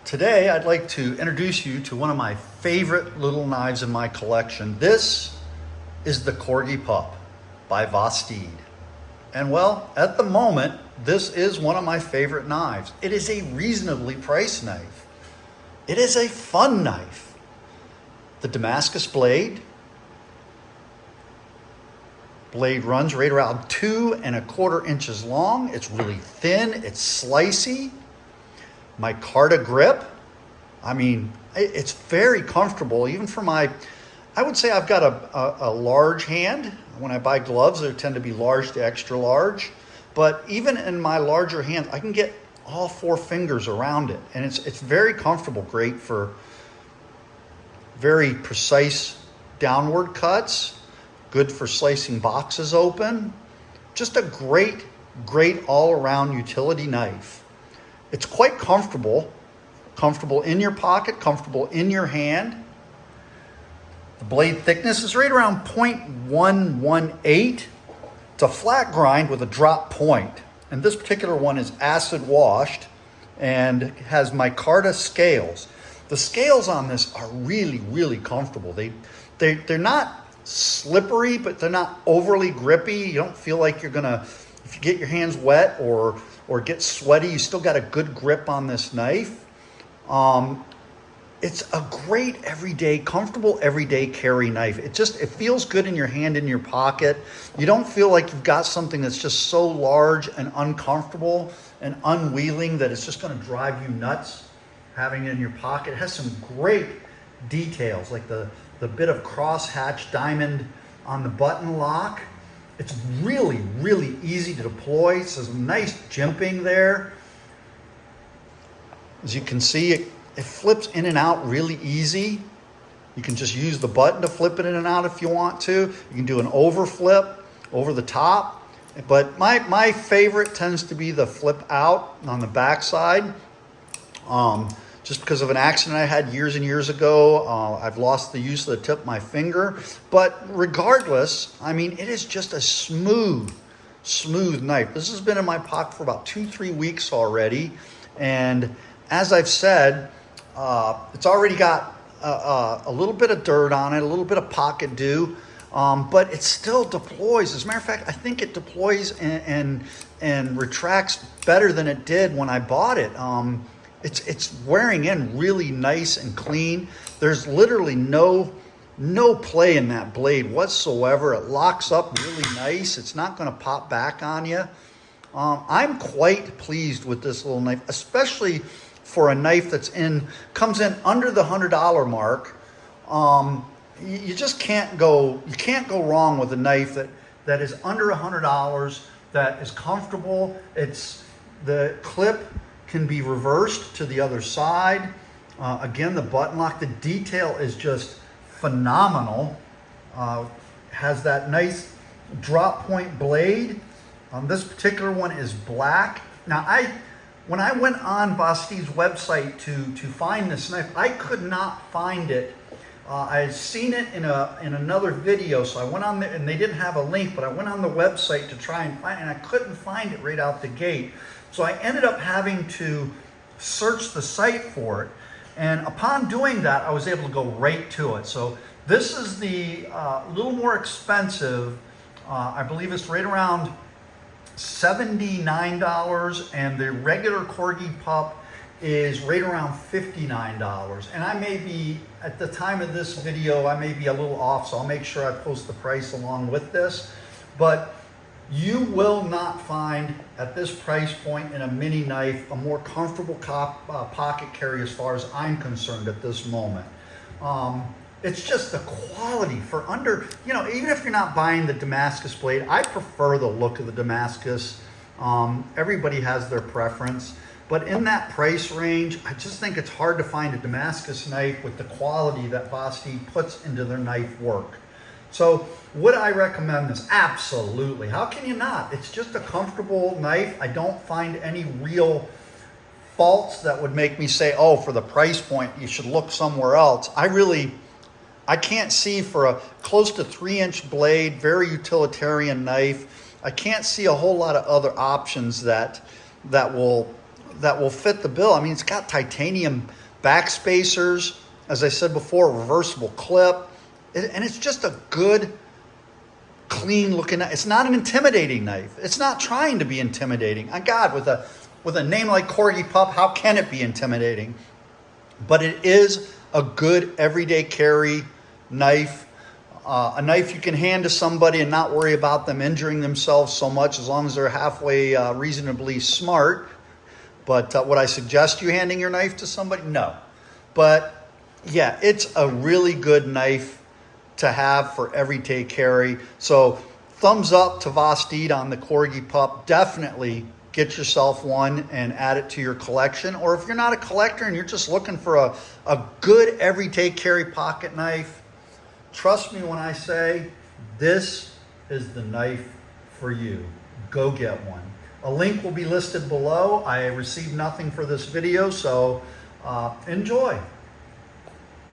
Today, I'd like to introduce you to one of my favorite little knives in my collection. This is the Corgi Pup by Vosteed. And well, at the moment, this is one of my favorite knives. It is a reasonably priced knife. It is a fun knife. The Damascus blade runs right around 2¼ inches long. It's really thin, it's slicey. My Carta grip, I mean, it's very comfortable, even for my, I would say I've got a large hand. When I buy gloves, they tend to be large to extra large. But even in my larger hand, I can get all 4 fingers around it. And it's very comfortable, great for very precise downward cuts, good for slicing boxes open. Just a great all-around utility knife. It's quite comfortable in your pocket, comfortable in your hand. The blade thickness is right around 0.118. It's a flat grind with a drop point. And this particular one is acid washed and has micarta scales. The scales on this are really comfortable. They're not slippery, but they're not overly grippy. You don't feel like you're gonna, if you get your hands wet or get sweaty, you still got a good grip on this knife. It's a great comfortable everyday carry knife. It feels good in your hand, in your pocket. You don't feel like you've got something that's just so large and uncomfortable and unwheeling that it's just gonna drive you nuts having it in your pocket. It has some great details, like the bit of crosshatch diamond on the button lock. It's really easy to deploy. So there's some nice jimping there. As you can see, it flips in and out really easy. You can just use the button to flip it in and out if you want to. You can do an overflip over the top. But my favorite tends to be the flip out on the backside. Just because of an accident I had years and years ago. I've lost the use of the tip of my finger. But regardless, I mean, it is just a smooth knife. This has been in my pocket for about 2-3 weeks already. And as I've said, it's already got a little bit of dirt on it, a little bit of pocket dew, but it still deploys. As a matter of fact, I think it deploys and retracts better than it did when I bought it. It's wearing in really nice and clean. There's literally no play in that blade whatsoever. It locks up really nice. It's not going to pop back on you. I'm quite pleased with this little knife, especially for a knife comes in under the $100 mark. You just can't go wrong with a knife that is under $100, that is comfortable. The clip can be reversed to the other side. Again, the button lock, the detail is just phenomenal. Has that nice drop point blade. This particular one is black. Now, when I went on Vosteed's website to find this knife, I could not find it. I had seen it in another video, so I went on there, and they didn't have a link, but I went on the website to try and find it, and I couldn't find it right out the gate. So I ended up having to search the site for it. And upon doing that, I was able to go right to it. So this is the little more expensive. I believe it's right around $79, and the regular Corgi Pup is right around $59. And I may be, at the time of this video, I may be a little off, so I'll make sure I post the price along with this. But you will not find at this price point in a mini knife a more comfortable pocket carry as far as I'm concerned at this moment. It's just the quality for under, even if you're not buying the Damascus blade, I prefer the look of the Damascus. Everybody has their preference, but in that price range, I just think it's hard to find a Damascus knife with the quality that Vosteed puts into their knife work. So would I recommend this? Absolutely. How can you not? It's just a comfortable knife. I don't find any real faults that would make me say, oh, for the price point, you should look somewhere else. I can't see for a close to 3-inch blade, very utilitarian knife. I can't see a whole lot of other options that will that will fit the bill. I mean, it's got titanium back spacers, as I said before, reversible clip, and it's just a good, clean looking knife. It's not an intimidating knife. It's not trying to be intimidating. On God, with a name like Corgi Pup, how can it be intimidating? But it is a good everyday carry knife. A knife you can hand to somebody and not worry about them injuring themselves so much, as long as they're halfway reasonably smart. But would I suggest you handing your knife to somebody? No. But yeah, it's a really good knife to have for everyday carry. So thumbs up to Vosteed on the Corgi Pup. Definitely get yourself one and add it to your collection. Or if you're not a collector and you're just looking for a good everyday carry pocket knife, trust me when I say this is the knife for you. Go get one. A link will be listed below. I received nothing for this video, so enjoy.